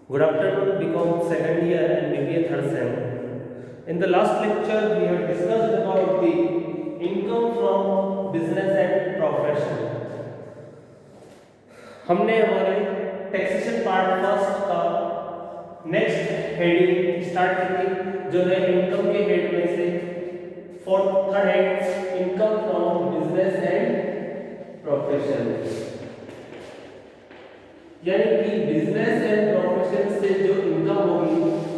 Good afternoon, BCom second year and BBA third sem. In the last lecture, we have discussed about the income from business and profession. हमने हमारे taxation part first का next heading start की थी, जो है income के head में से third head income from business and profession, यानी कि बिजनेस एंड प्रोफेशन से जो इनकम होगी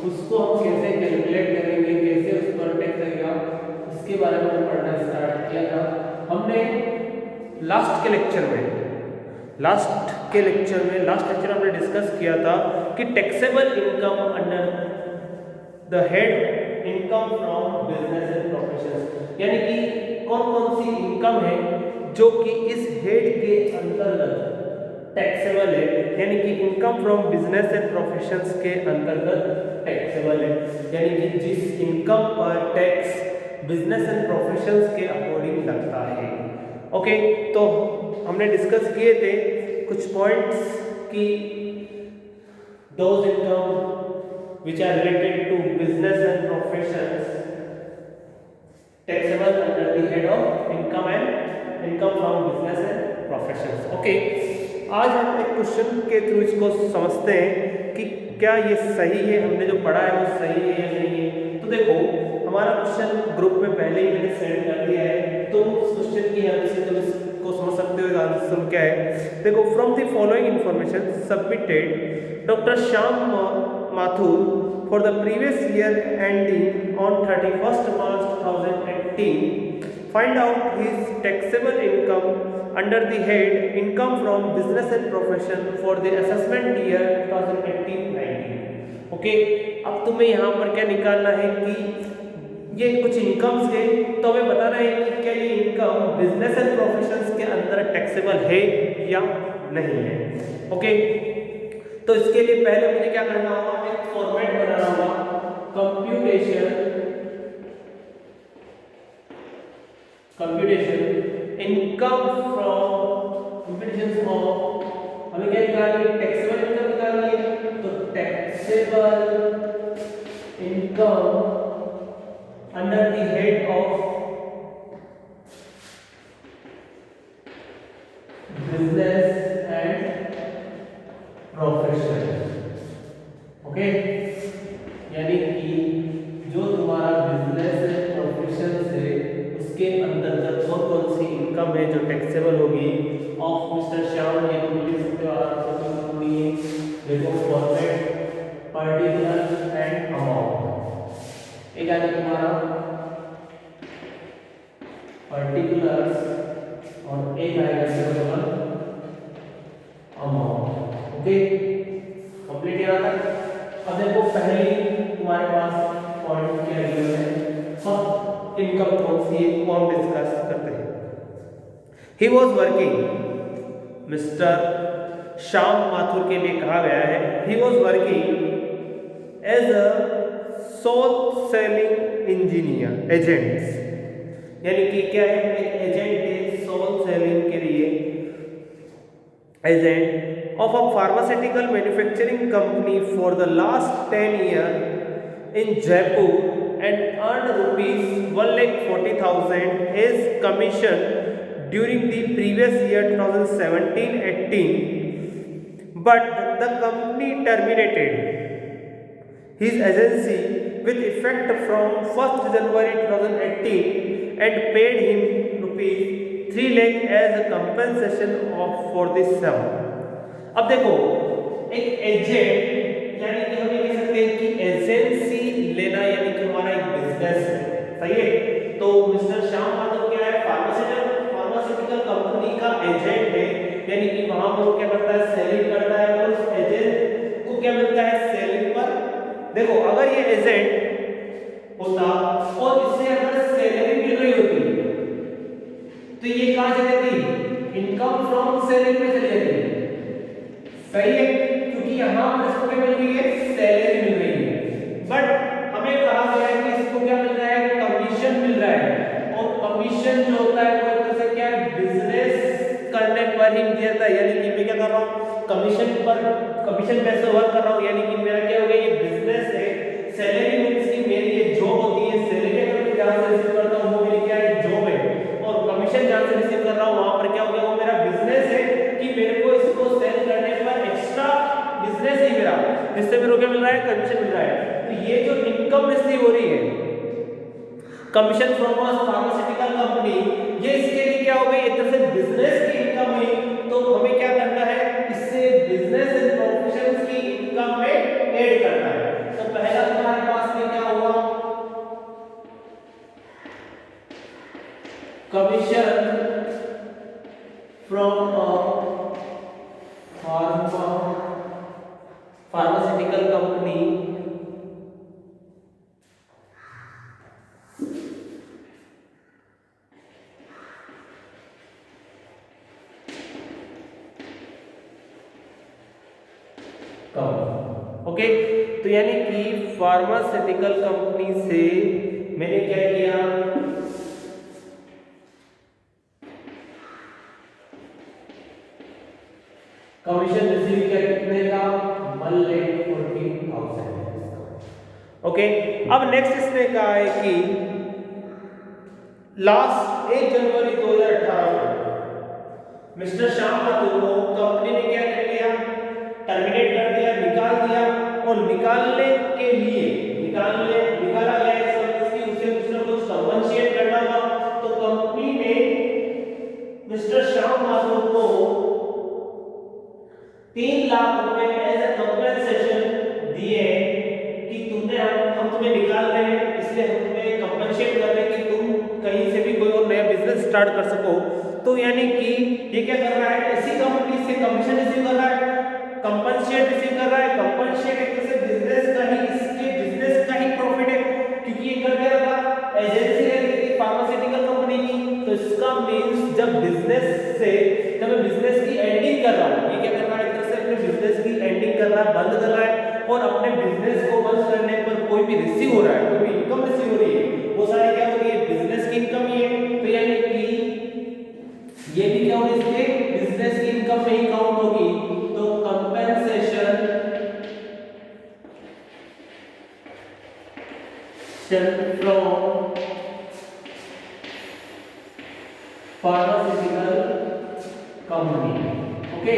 उसको हम कैसे कैलकुलेट करेंगे, कैसे उस पर टैक्स लगेगा, इसके बारे में पढ़ना स्टार्ट किया था हमने लास्ट लेक्चर हमने डिस्कस किया था कि taxable income under the head income from business and profession, यानी कि कौन कौन सी इनकम है जो कि इस हेड के अंतर्गत टैक्सेबल है, यानी कि income from business and professions के अंतर्गत टैक्सेबल है, यानी कि जिस इनकम पर टैक्स बिजनेस एंड प्रोफेशंस के अकॉर्डिंग लगता है। ओके, तो हमने डिस्कस किए थे कुछ पॉइंट्स कि those income which are related to business and professions taxable under the head of income from business and professions. Okay, आज हम एक क्वेश्चन के थ्रू इसको समझते हैं कि क्या ये सही है, हमने जो पढ़ा है वो सही है या नहीं है। तो देखो, हमारा क्वेश्चन ग्रुप में पहले ही मैंने सेंड कर दिया है, तो उस क्वेश्चन की हेल्प से तुम इसको समझ सकते हो आंसर क्या है। देखो, from the following information submitted doctor Shyam Mathur for the previous year ending on 31st March 2018, find out his taxable income under the head income from business and profession for the assessment year 2018-19। Okay, अब तुम्हें यहाँ पर क्या निकालना है कि ये कुछ इनकम्स है, तो हमें बताना है कि क्या ये इनकम बिजनेस एंड प्रोफेशंस के अंदर टैक्सेबल है या नहीं है। ओके, तो इसके लिए पहले मुझे क्या करना होगा, एक फॉर्मेट बनाना होगा, computation income from computation of, हमें क्या निकालनी है, टैक्सेबल इनकम निकालनी है। तो taxable income under the head of business and profession. Okay, यानी कि जो तुम्हारा बिजनेस एंड प्रोफेशन है उसके अंतर्गत कौन कौन सी इनकम है जो टैक्सेबल होगी ऑफ मिस्टर श्याम, ये तुम लिख सकते हो आराम से। देखो, फॉर्मेट पर्टिकुलर एंड अमाउंट, एक आएगा तुम्हारा पर्टिकुलर्स और एक आएगा अमाउंट। ओके, कंप्लीट यहाँ तक। अब देखो, पहले तुम्हारे पास पॉइंट क्या गिवन है, सब इनकम कौन सी है वो हम डिस्कस करते हैं। He was working, mister Shyam Mathur के लिए कहा गया है, he was working as a sole selling engineer agents, यानी कि क्या है, एक एजेंट है सोल सेलिंग के लिए, agent of a pharmaceutical manufacturing company for the last 10 years in Jaipur and earned rupees 1,40,000 as commission during the previous year 2017-18, but the company terminated his agency with effect from 1st January 2018 and paid him rupees 3 lakh as a compensation for this sum। अब देखो, एक agent, यानी कि हम ये कह सकते हैं कि एजेंसी लेना, यानी कि हमारा एक बिजनेस है, सही है। तो मिस्टर श्याम माथुर क्या है, फार्मास्यूटिकल कंपनी का एजेंट है, यानी कि वहां पर वो क्या करता है, सेलिंग करता है, और उस एजेंट को क्या मिलता है, सेलिंग पर। देखो, अगर ये एजेंट होता और इससे अगर सैलरी मिल रही होती तो ये कहां चली जाती, इनकम फ्रॉम सेलिंग में चली जाती, सही है, क्योंकि यहां पर इसको क्या मिल रही है, सैलरी मिल रही है। बट हमें कहा गया है कि इसको क्या मिल रहा है, कमीशन मिल रहा है, और कमीशन जो होता है वो एक तरह से क्या है, बिजनेस करने पर पर ही दिया जाता है, यानी कि मैं क्या कर रहा हूँ, कमीशन पैसे वर्क कर रहा हूँ, यानी कि मेरा क्या हो गया, ये बिजनेस है। सैलरी मींस की मेरी ये जॉब होती है, सैलरी अगर मैं जहाँ से रिसीव करता हूँ वो मेरी क्या है, जॉब है, और कमीशन जहाँ से रिसीव कर रहा हूँ वहां पर क्या हो गया, वो मेरा बिजनेस है कि मेरे को इसको सेल करने पर एक्स्ट्रा बिजनेस ही मेरा, जिससे मेरे को क्या मिल रहा है, कमीशन मिल रहा है। तो ये जो इनकम रिसीव हो रही है commission from a pharmaceutical company, ये इसके लिए क्या हो गई, एक तरह से बिजनेस की इनकम हुई। तो हमें क्या करना है, इससे बिजनेस एंड प्रोफेशंस की इनकम में ऐड करना है। तो पहला तुम्हारे पास में क्या हुआ, commission from a pharmaceutical company okay. तो यानी कि फार्मास्यूटिकल कंपनी से मैंने क्या किया, कमीशन रिसीव किया, कितने का, 1,40,000। ओके। अब नेक्स्ट इसने कहा है कि लास्ट 1 जनवरी 2018 को मिस्टर श्याम माथुर को कंपनी ने क्या कर लिया, टर्मिनेट कर दिया, निकाल दिया। और निकालने के लिए निकाला गया है, इसकी उसे कुछ ना कुछ कंपनसेट करना होगा। तो कंपनी ने मिस्टर श्याम माथुर को 3 लाख रुपए एज ए कंपनसेशन दिए कि तुमने हम तुम्हें निकाल रहे हैं, इसलिए हम तुम्हें कंपनसेट कर रहे हैं कि तुम कहीं से भी कोई और नया बिजनेस स्टार्ट कर सको। तो यानी कि ये क्या कर रहा है, इसी कंपनी से कमीशन रिसीव कर रहा है, कंपनसेट रिसीव कर रहा है। कंपनसेट एक तरह से बिजनेस का ही, इसके बिजनेस का ही प्रॉफिट है, क्योंकि ये कर क्या रहा था, एजेंसी है फार्मास्यूटिकल कंपनी की। तो इसका मींस जब मैं बिजनेस की एंडिंग कर रहा हूँ, ये क्या कर रहा है, एक तरह से अपने बिजनेस की एंडिंग कर रहा है, बंद कर रहा है। और अपने बिजनेस को बंद करने पर कोई भी रिसीव हो रहा है, कोई भी इनकम रिसीव हो रही है, वो सारी क्या होगी, बिजनेस की इनकम ही है। तो यानी कि ये भी क्या होगी, इसके बिजनेस की इनकम में ही काउंट होगी। तो compensation from pharmaceutical company, okay.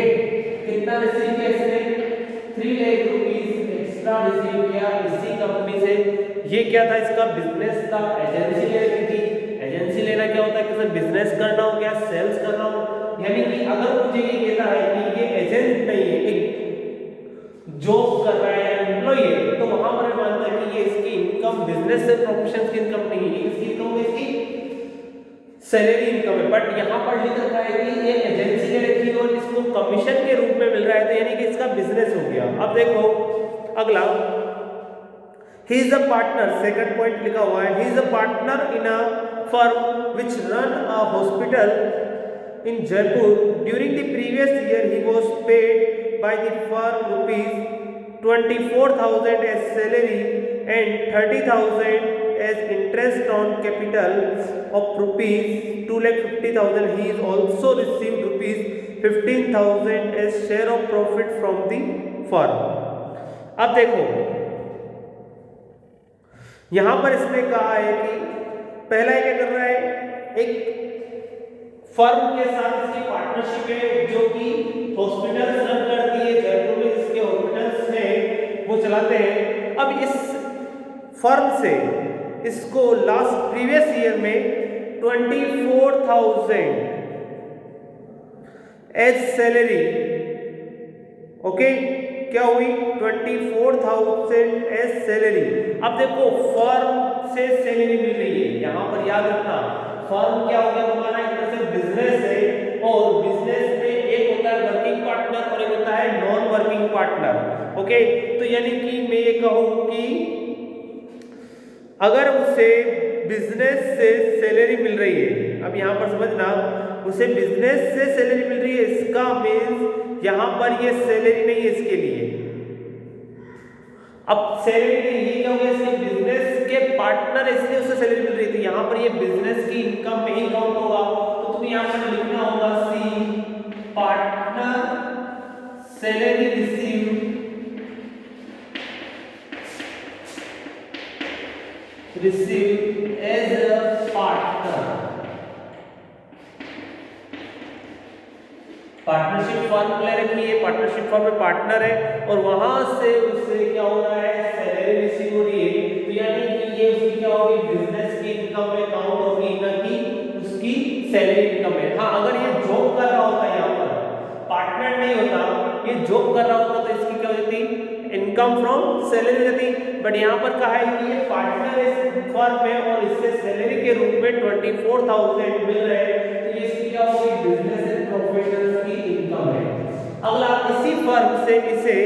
कितना रिसीव किया इसने, 3 लाख रुपीस एक्स्ट्रा रिसीव किया इसी कंपनी से। ये क्या था, इसका बिजनेस था, एजेंसी ले रही थी। एजेंसी लेना क्या होता है, किसी बिजनेस करना हो, क्या सेल्स करना हो। यानी कि अगर मुझे ये कहता है कि ये एजेंट नहीं है, एक जॉब कर रहा है, एम्प्लॉय है, तो वहां पर मानता है कि ये इसकी इनकम बिजनेस से प्रोफेशन की इनकम नहीं है, इसकी इनकम इसकी सैलरी इनकम है। बट यहाँ पर लिख रखा है कि ये एजेंसी ने रखी और इसको कमीशन के रूप में मिल रहा है, तो यानी कि इसका बिजनेस हो गया। अब देखो अगला, he is a partner, second point लिखा हुआ है, he is a partner in a firm which run a hospital in Jaipur. During the previous year he was paid by the firm ₹24,000 as salary and 30,000 as interest on capital of ₹250,000. He is also received ₹15,000 as share of profit from the firm. अब देखो यहां पर इसने कहा है कि पहला क्या कर रहा है, एक फर्म के साथ इसकी पार्टनरशिप है जो कि हॉस्पिटल रन करती है जयपुर में, इसके हॉस्पिटल्स हैं वो चलाते हैं। अब इस फर्म से इसको लास्ट प्रीवियस ईयर में 24,000 एज सैलरी, ओके, क्या हुई 24,000 एज सैलरी। अब देखो फर्म से सैलरी मिल रही है, यहां पर याद रखना फर्म क्या हो गया तुम्हारा, एक तरह से बिजनेस है, और बिजनेस में एक होता है वर्किंग पार्टनर और एक होता है नॉन वर्किंग पार्टनर, ओके। तो यानी कि मैं ये कहूं कि अगर उसे बिजनेस से सैलरी मिल रही है, अब यहां पर समझना, उसे बिजनेस से सैलरी मिल रही है, इसका मींस यहां पर ये सैलरी नहीं है इसके लिए। अब सैलरी नहीं, ये क्या हो गया, इसके बिजनेस के पार्टनर इसलिए उसे सैलरी मिल रही थी, यहां पर ये बिजनेस की इनकम में ही काउंट होगा। तो तुम्हें यहां पर लिखना होगा सी partner salary received as a partner। Partnership firm ले रखी है, पार्टनरशिप फर्म में पार्टनर है और वहां से उससे क्या हो रहा है, सैलरी रिसीव हो रही है। तो यानी कि ये उसकी क्या होगी, बिजनेस की इनकम में काउंट होगी, ना कि उसकी सैलरी इनकम में। हाँ, अगर ये जॉब कर रहा होता, यहाँ पर पार्टनर नहीं होता, ये जॉब कर रहा होता तो इसकी क्या हो जाती, इनकम फ्रॉम सैलरी रहती। बट यहाँ पर कहा है कि ये पार्टनर इस फर्म में और इससे सैलरी के रूप में 24,000 मिल रहे हैं, तो ये इसकी क्या होगी, बिजनेस एंड प्रोफेशनल की इनकम है। अगला, इसी फर्म से इसे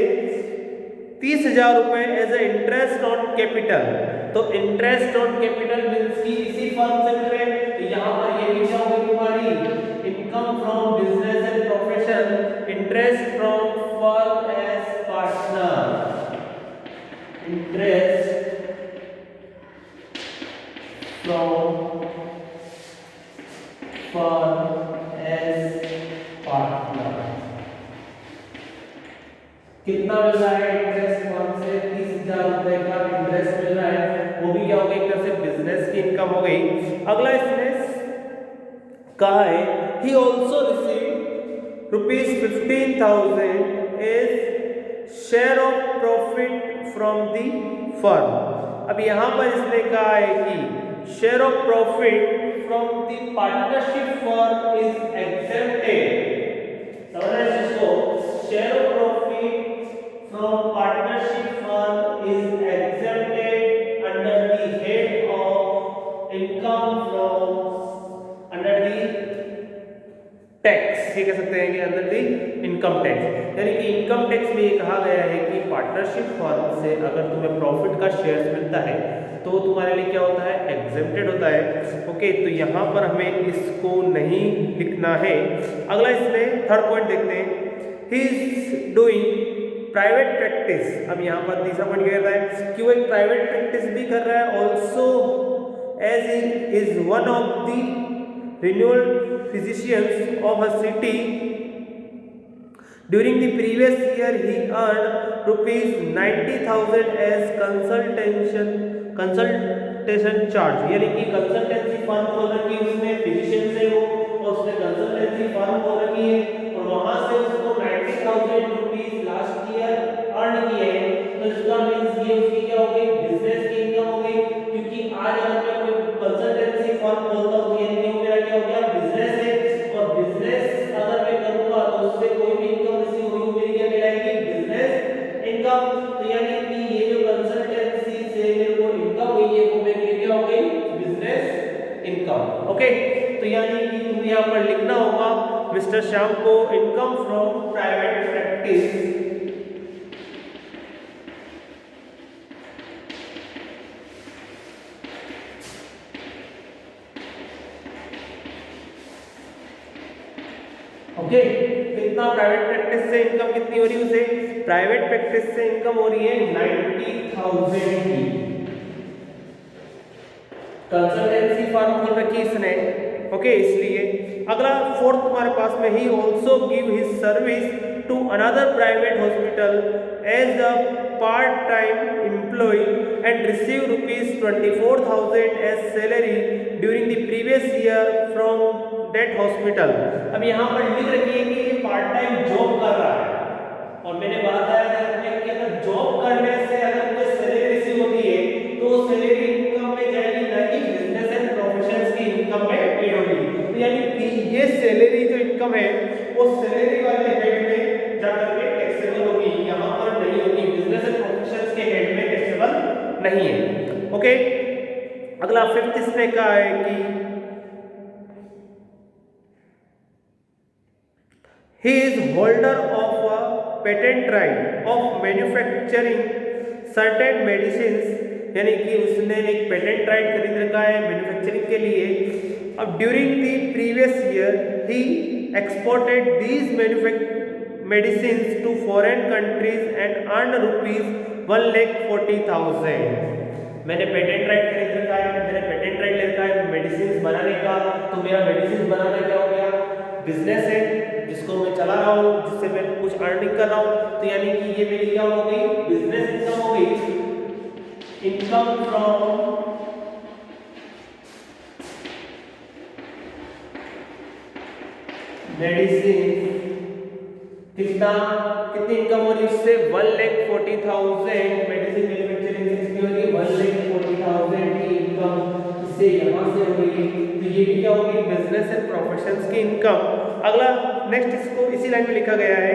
30,000 रुपए as a interest on capital. तो इंटरेस्ट ऑन कैपिटल मींस की इसी फर्म से मिल रहे हैं, तो यहाँ पर ये भी क्या होगी तुम्हारी, income from business and profession, interest from firm as partner, interest from firm as partner. कितना मिल रहा है इंटरेस्ट फर्म से, 30,000 रुपए का इंटरेस्ट मिल रहा है, वो भी क्या हो गई, एक तरह से बिजनेस की इनकम हो गई। अगला इसने कहा है he also receive ₹15,000 as share of profit from the firm. अब यहाँ पर इसने कहा है कि share of profit from the partnership firm is exempted. समझना इसको, share of profit from partnership firm is exempted under the head of income from under the tax. ये कह सकते हैं कि अंडर द इनकम टैक्स, यानी कि इनकम टैक्स में ये कहा गया है कि पार्टनरशिप फर्म से अगर तुम्हें प्रॉफिट का शेयर मिलता है तो तुम्हारे लिए क्या होता है, एग्जेम्प्टेड होता है। ओके, तो यहाँ पर हमें इसको नहीं लिखना है। अगला इसमें थर्ड पॉइंट देखते हैं, he is doing private practice. अब यहाँ पर तीसरा पॉइंट कह रहा है कि वो एक प्राइवेट प्रैक्टिस भी कर रहा है, also as he is one of the renowned physicians of a city। During the previous year he earned ₹90,000 as consultation charge। यानी कि कंसल्टेंसी फर्म खोल रखी है उसने, फिजिशियन से वो, और उसने कंसल्टेंसी फर्म खोल रखी है और वहां से उसको ₹90,000 लास्ट ईयर अर्न किए हैं। तो इसका मींस ये उसकी क्या हो गई, बिजनेस की इनकम हो गई। क्योंकि आज अगर मैं कोई कंसल्टेंसी फर्म खोलता हूं तो ये मेरा क्या हो गया, बिजनेस है, और बिजनेस अगर मैं करूंगा तो उससे कोई भी इनकम रिसीव होगी, मेरी क्या कहलाएगी, बिजनेस इनकम। तो यानी कि ये जो कंसल्टेंसी से मेरे को इनकम हुई है वो मेरे लिए क्या हो गई, बिजनेस इनकम। ओके, तो यानी कि तुम्हें यहाँ पर लिखना होगा मिस्टर श्याम को income from private practice okay. कितना प्राइवेट प्रैक्टिस से इनकम कितनी हो रही है उसे, प्राइवेट प्रैक्टिस से इनकम हो रही है 90,000 की। कंसल्टेंसी फर्म खोल रखी इसने, ओके, इसलिए। अगला फोर्थ तुम्हारे पास में, he also give his service to another private hospital as a part time employ and receive ₹24,000 as salary during the previous year from that hospital. अब यहाँ पर लिख रखी है कि ये पार्ट टाइम जॉब कर रहा है, और मैंने बताया था कि अगर जॉब करने से अगर कोई सैलरी रिसीव होती है तो सैलरी इनकम में जाएगी, ना कि बिजनेस एंड प्रोफेशंस की इनकम में ऐड होगी। तो यानी कि ये सैलरी जो इनकम है वो सैलरी वाले हेड में जाकर के टैक्सेबल होगी, यहाँ पर नहीं होगी, बिजनेस एंड प्रोफेशंस के हेड में टैक्सेबल नहीं है। ओके, अगला फिफ्थ इसमें कहा है कि he is holder of a patent right of manufacturing certain medicines। यानी कि उसने एक पेटेंट राइट खरीद रखा है मैन्युफैक्चरिंग के लिए। अब during the previous year he exported these medicines to foreign countries and earned ₹1,40,000। मैंने पेटेंट राइट खरीद रखा है, मैंने पेटेंट राइट ले रखा है मेडिसिन बनाने का, तो मेरा मेडिसिन बनाना क्या हो गया, बिजनेस है जिसको मैं चला कुछ अर्निंग कर रहा हूँ, तो यानी कि ये मेरी क्या हो गई, बिजनेस इनकम हो गई। इनकम फ्रॉम मेडिसिन, कितना, कितनी इनकम हो रही है उससे, 1,40,000 मेडिसिन मैन्युफैक्चरिंग से कितनी हो रही है, 1,40,000 की इनकम इससे यहाँ से हो रही है। तो ये भी क्या होगी, बिजनेस एंड प्रोफेशंस की इनकम। अगला नेक्स्ट इसको इसी लाइन में लिखा गया है,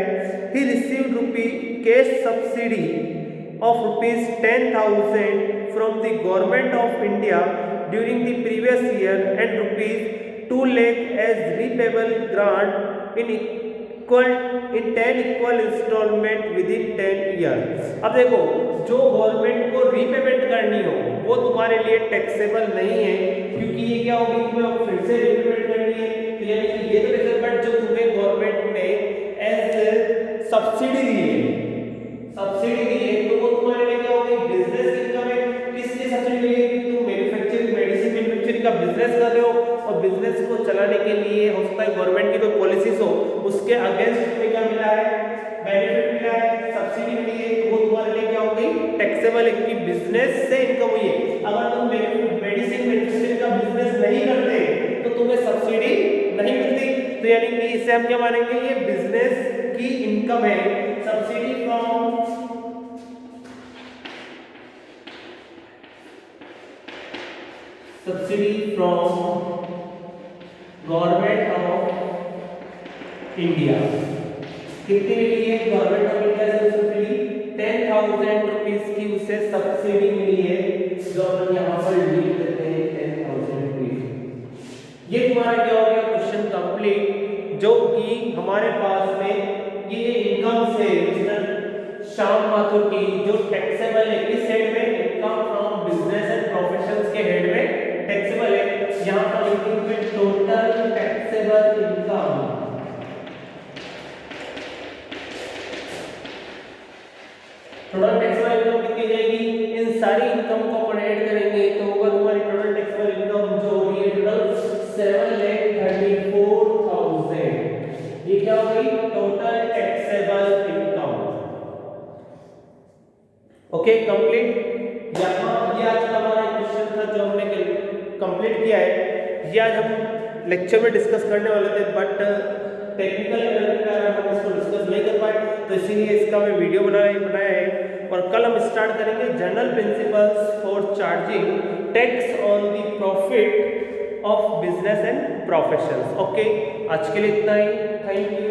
he received rupee cash subsidy of ₹10,000 from the government of India during the previous year and ₹2 lakh as repayable grant in 10 equal instalment within 10 year. अब देखो, जो गवर्नमेंट को रीपेमेंट करनी हो वो तुम्हारे लिए टैक्सेबल नहीं है, क्योंकि ये क्या होगी, तुम्हें फिर से रीपेमेंट करनी है। तो यानी कि ये तो टैक्सेबल जो तुम्हें गवर्नमेंट ने एज सब्सिडी दी है, सब्सिडी दी है, तो वो तुम्हारे लिए क्या होगी, बिजनेस इनकम है। किस लिए सब्सिडी मिली है, क्योंकि तुम मैन्युफैक्चरिंग, मेडिसिन मैन्युफैक्चरिंग का बिजनेस कर रहे हो, और बिजनेस को चलाने के लिए हो सकता है गवर्नमेंट की कोई पॉलिसीज हो, उसके अगेंस्ट तुम्हें क्या मिला है, बेनिफिट मिला है, सब्सिडी मिली है, तो वो तुम्हारे लिए क्या हो गई, टैक्सेबल है, क्योंकि बिजनेस से इनकम हुई है। अगर तुम मेडिसिन मैन्युफैक्चरिंग का बिजनेस नहीं करते तो तुम्हें सब्सिडी नहीं मिलती। तो यानी कि इसे हम क्या मानेंगे, ये बिजनेस की इनकम है। Subsidy from government of India, कितनी मिली है गवर्नमेंट ऑफ इंडिया से सब्सिडी, 10,000 रुपीज की उसे सब्सिडी मिली है, जो अपन यहाँ पर लिख देते हैं 10,000 रुपीज। ये तुम्हारा क्या हो गया, क्वेश्चन कंप्लीट, जो कि हमारे पास में ये इनकम से मिस्टर श्याम माथुर की जो टैक्सेबल है, किस हेड में, income from business and professions के हेड में टैक्सेबल है। यहाँ पर लिखेंगे total taxable income, total taxable income कितनी जाएगी, इन सारी इनकम को अपन ऐड करेंगे तो होगा तुम्हारी टोटल टैक्सेबल इनकम जो हो रही है टोटल 7,34,000। ये क्या हो गई, total taxable income. Okay, complete. यहाँ ये आज का हमारा क्वेश्चन था जो हमने कंप्लीट किया है। ये आज हम लेक्चर में डिस्कस करने वाले थे, बट टेक्निकल एरर के कारण हम इसको डिस्कस नहीं कर पाए, तो इसीलिए इसका मैं वीडियो बनाया है। और कल हम स्टार्ट करेंगे general principles for charging tax on the profit of business and professions. Okay, आज के लिए इतना ही, थैंक यू।